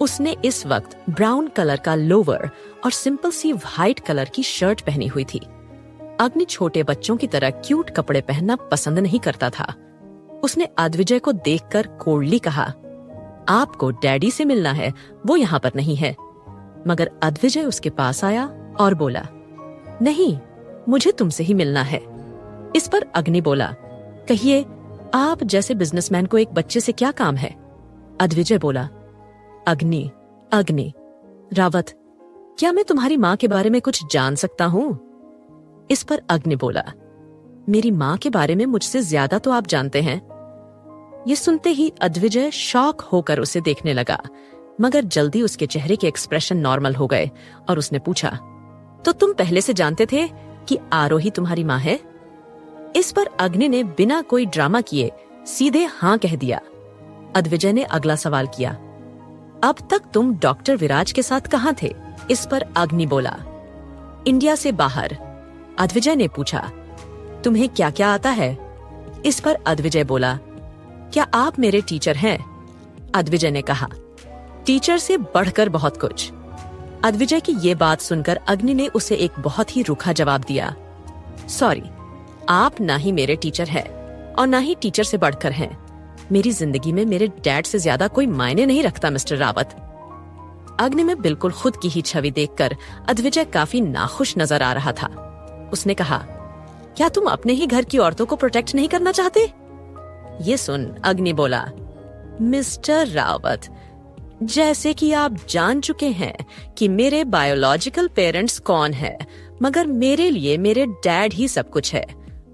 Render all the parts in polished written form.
उसने इस वक्त ब्राउन कलर का लोवर और सिंपल सी व्हाइट कलर की शर्ट पहनी हुई थी। अग्नि छोटे बच्चों की तरह क्यूट कपड़े पहनना पसंद नहीं करता था। उसने अद्विजय को देखकर कोल्डली कहा, आपको डैडी से मिलना है, वो यहाँ पर नहीं है। मगर अद्विजय उसके पास आया और बोला, नहीं, मुझे तुमसे ही मिलना है। इस पर अग्नि बोला, कहिए, आप जैसे बिजनेसमैन को एक बच्चे से क्या काम है? अद्विजय बोला, अग्नि रावत, क्या मैं तुम्हारी माँ के बारे में कुछ जान सकता हूँ? इस पर अग्नि बोला, मेरी माँ के बारे में मुझसे ज्यादा तो आप जानते हैं। ये सुनते ही अद्विजय शॉक होकर उसे देखने लगा, मगर जल्दी उसके चेहरे के एक्सप्रेशन नॉर्मल हो गए और उसने पूछा, तो तुम पहले से जानते थे कि आरोही तुम्हारी माँ है? इस पर अग्नि ने बिना कोई ड्रामा किए सीधे हाँ कह दिया। अद्विजय ने अगला सवाल किया, अब तक तुम डॉक्टर विराज के साथ कहाँ थे? इस पर अग्नि बोला, इंडिया से बाहर। अद्विजय ने पूछा, तुम्हें क्या क्या आता है? इस पर अद्विजय बोला, क्या आप मेरे टीचर हैं? अद्विजय ने कहा, टीचर से बढ़कर बहुत कुछ। अद्विजय की ये बात सुनकर अग्नि ने उसे एक बहुत ही रूखा जवाब दिया, सॉरी, आप ना ही मेरे टीचर हैं और ना ही टीचर से बढ़कर हैं। मेरी जिंदगी में मेरे डैड से ज्यादा कोई मायने नहीं रखता मिस्टर रावत। अग्नि में बिल्कुल खुद की ही छवि देखकर अद्विजय काफी नाखुश नजर आ रहा था। उसने कहा, क्या तुम अपने ही घर की औरतों को प्रोटेक्ट नहीं करना चाहते? ये सुन अग्नि बोला, मिस्टर रावत, जैसे कि आप जान चुके हैं कि मेरे बायोलॉजिकल पेरेंट्स कौन है, मगर मेरे लिए मेरे डैड ही सब कुछ है।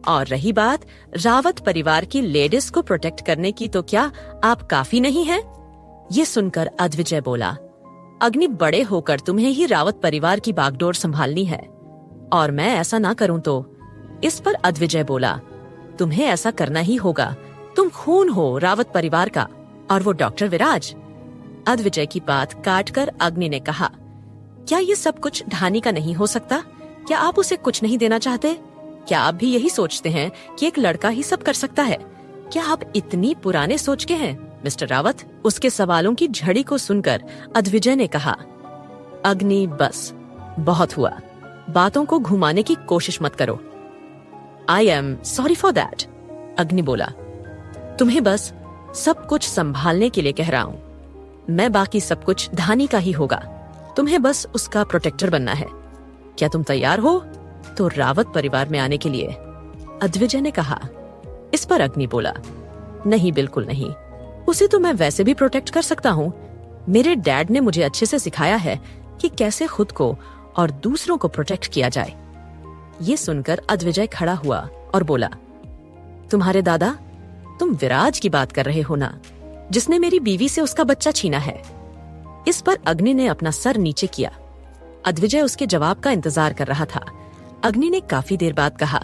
और रही बात रावत परिवार की लेडीज को प्रोटेक्ट करने की, तो क्या आप काफी नहीं हैं? ये सुनकर अद्विजय बोला, अग्नि, बड़े होकर तुम्हें ही रावत परिवार की बागडोर संभालनी है, और मैं ऐसा ना करूं तो? इस पर अद्विजय बोला, तुम्हें ऐसा करना ही होगा, तुम खून हो रावत परिवार का, और वो डॉक्टर विराज। अद्विजय की बात काटकर अग्नि ने कहा, क्या ये सब कुछ ढानी का नहीं हो सकता? क्या आप उसे कुछ नहीं देना चाहते? क्या आप भी यही सोचते हैं कि एक लड़का ही सब कर सकता है? क्या आप इतनी पुराने सोच के हैं मिस्टर रावत? उसके सवालों की झड़ी को सुनकर अद्विजय ने कहा, अग्नि, बस बहुत हुआ, बातों को घुमाने की कोशिश मत करो। I am sorry for that. अग्नि बोला, तुम्हें बस सब कुछ संभालने के लिए कह रहा हूँ। मैं बाकी सब कुछ धानी का ही होगा, तुम्हें बस उसका प्रोटेक्टर बनना है। क्या तुम तैयार हो तो रावत परिवार में आने के लिए? अद्विजय ने कहा। इस पर अग्नि बोला, नहीं, बिल्कुल नहीं, उसे तो मैं वैसे भी प्रोटेक्ट कर सकता हूँ। मेरे डैड ने मुझे अच्छे से सिखाया है कि कैसे खुद को और दूसरों को प्रोटेक्ट किया जाए। ये सुनकर अद्विजय खड़ा हुआ और बोला, तुम्हारे दादा? तुम विराज की बात कर रहे हो ना, जिसने मेरी बीवी से उसका बच्चा छीना है? इस पर अग्नि ने अपना सर नीचे किया। अद्विजय उसके जवाब का इंतजार कर रहा था। अग्नि ने काफी देर बाद कहा,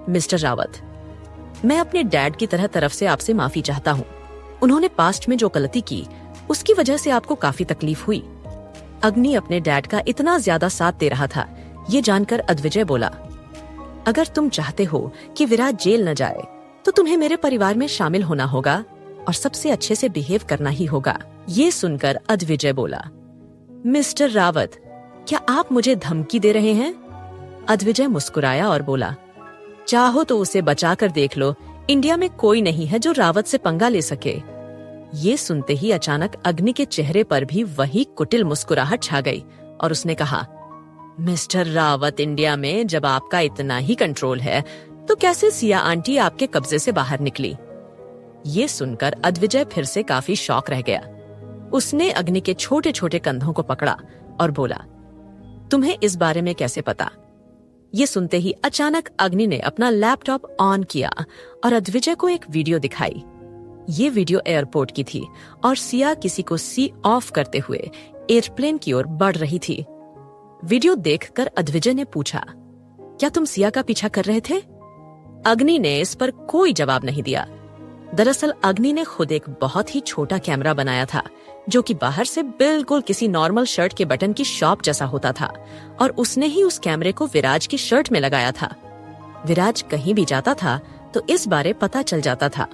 मिस्टर रावत, मैं अपने डैड की तरफ से आपसे माफी चाहता हूँ। उन्होंने पास्ट में जो गलती की उसकी वजह से आपको काफी तकलीफ हुई। अग्नि अपने डैड का इतना ज्यादा साथ दे रहा था, ये जानकर अद्विजय बोला, अगर तुम चाहते हो कि विराज जेल न जाए तो तुम्हें मेरे परिवार में शामिल होना होगा और सबसे अच्छे से बिहेव करना ही होगा। ये सुनकर अद्विजय बोला, मिस्टर रावत, क्या आप मुझे धमकी दे रहे हैं? अद्विजय मुस्कुराया और बोला, चाहो तो उसे बचाकर देख लो, इंडिया में कोई नहीं है जो रावत से पंगा ले सके। ये सुनते ही अचानक अग्नि के चेहरे पर भी वही कुटिल मुस्कुराहट छा गई और उसने कहा, मिस्टर रावत, इंडिया में जब आपका इतना ही कंट्रोल है तो कैसे सिया आंटी आपके कब्जे से बाहर निकली? ये सुनकर अद्विजय फिर से काफी शॉक रह गया। उसने अग्नि के छोटे छोटे कंधों को पकड़ा और बोला, तुम्हें इस बारे में कैसे पता? ये सुनते ही अचानक अग्नि ने अपना लैपटॉप ऑन किया और अद्विजय को एक वीडियो दिखाई। ये वीडियो एयरपोर्ट की थी और सिया किसी को सी ऑफ करते हुए एयरप्लेन की ओर बढ़ रही थी। वीडियो देखकर अद्विजय ने पूछा, क्या तुम सिया का पीछा कर रहे थे? अग्नि ने इस पर कोई जवाब नहीं दिया। दरअसल अग्नि ने खुद एक बहुत ही छोटा कैमरा बनाया था, जो कि बाहर से बिल्कुल किसी नॉर्मल शर्ट के बटन की शॉप जैसा होता था, और उसने ही उस कैमरे को विराज की शर्ट में लगाया था। विराज कहीं भी जाता था तो इस बारे पता चल जाता था।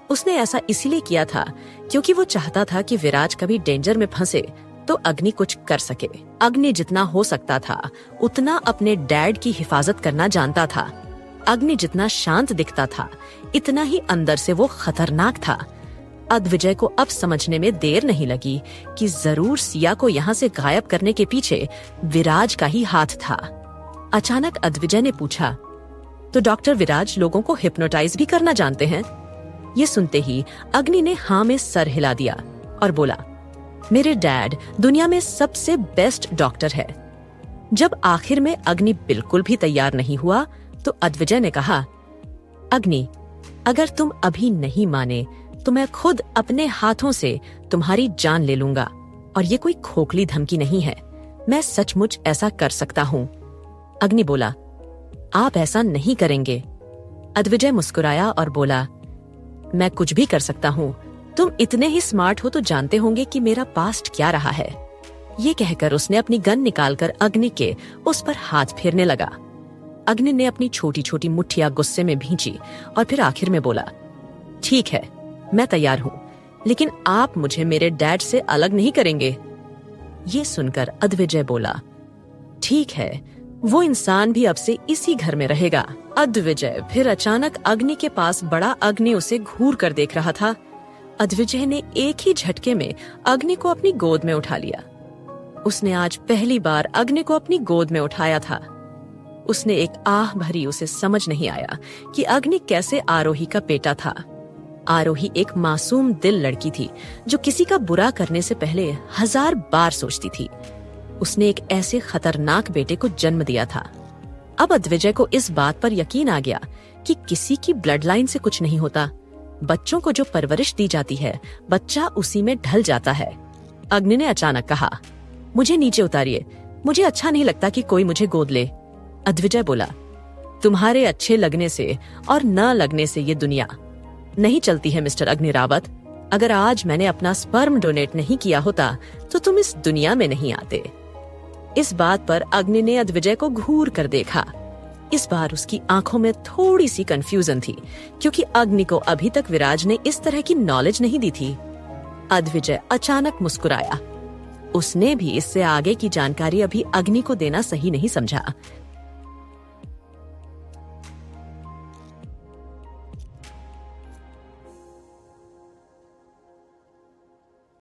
उसने ऐसा इसीलिए किया था क्योंकि वो चाहता था कि विराज कभी डेंजर में फंसे तो अग्नि कुछ कर सके। अग्नि जितना हो सकता था उतना अपने डैड की हिफाजत करना जानता था। अग्नि जितना शांत दिखता था इतना ही अंदर से वो खतरनाक था। अद्विजय को अब समझने में देर नहीं लगी कि जरूर सिया को यहाँ से गायब करने के पीछे विराज का ही हाथ था। अचानक अद्विजय ने पूछा, तो डॉक्टर विराज लोगों को हिप्नोटाइज भी करना जानते हैं? ये सुनते ही अग्नि ने हाँ में सर हिला दिया और बोला, मेरे डैड दुनिया में सबसे बेस्ट डॉक्टर है। जब आखिर में अग्नि बिल्कुल भी तैयार नहीं हुआ तो अद्विजय ने कहा, अग्नि, अगर तुम अभी नहीं माने तो मैं खुद अपने हाथों से तुम्हारी जान ले लूंगा। और ये कोई खोखली धमकी नहीं है, मैं सचमुच ऐसा कर सकता हूँ। अग्नि बोला, आप ऐसा नहीं करेंगे। अद्विजय मुस्कुराया और बोला, मैं कुछ भी कर सकता हूँ। तुम इतने ही स्मार्ट हो तो जानते होंगे कि मेरा पास्ट क्या रहा है। ये कहकर उसने अपनी गन निकालकर अग्नि के उस पर हाथ फेरने लगा। अग्नि ने अपनी छोटी छोटी मुट्ठियां गुस्से में भींची और फिर आखिर में बोला, ठीक है, मैं तैयार हूँ, लेकिन आप मुझे मेरे डैड से अलग नहीं करेंगे। ये सुनकर अद्विजय बोला, ठीक है, वो इंसान भी अब से इसी घर में रहेगा। अद्विजय फिर अचानक अग्नि के पास बड़ा अग्नि उसे घूर कर देख रहा था। अद्विजय ने एक ही झटके में अग्नि को अपनी गोद में उठा लिया। उसने आज पहली बार अग्नि को अपनी गोद में उठाया था। उसने एक आह भरी, उसे समझ नहीं आया कि अग्नि कैसे आरोही का बेटा था। आरोही एक मासूम दिल लड़की थी जो किसी का बुरा करने से पहले 1000 बार सोचती थी। उसने एक ऐसे खतरनाक बेटे को जन्म दिया था। अब अद्विजय को इस बात पर यकीन आ गया कि किसी की ब्लड लाइन से कुछ नहीं होता। बच्चों को जो परवरिश दी जाती है बच्चा उसी में ढल जाता है। अग्नि ने अचानक कहा, मुझे नीचे उतारिए, मुझे अच्छा नहीं लगता कि कोई मुझे गोद ले। अद्विजय बोला, तुम्हारे अच्छे लगने से और न लगने से ये दुनिया नहीं चलती है मिस्टर अग्नि रावत। अगर आज मैंने अपना स्पर्म डोनेट नहीं किया होता तो तुम इस दुनिया में नहीं आते। इस बात पर अग्नि ने अद्विजय को घूर कर देखा। इस बार उसकी आंखों में थोड़ी सी कंफ्यूजन थी क्योंकि अग्नि को अभी तक विराज ने इस तरह की नॉलेज नहीं दी थी। अद्विजय अचानक मुस्कुराया। उसने भी इससे आगे की जानकारी अभी अग्नि को देना सही नहीं समझा।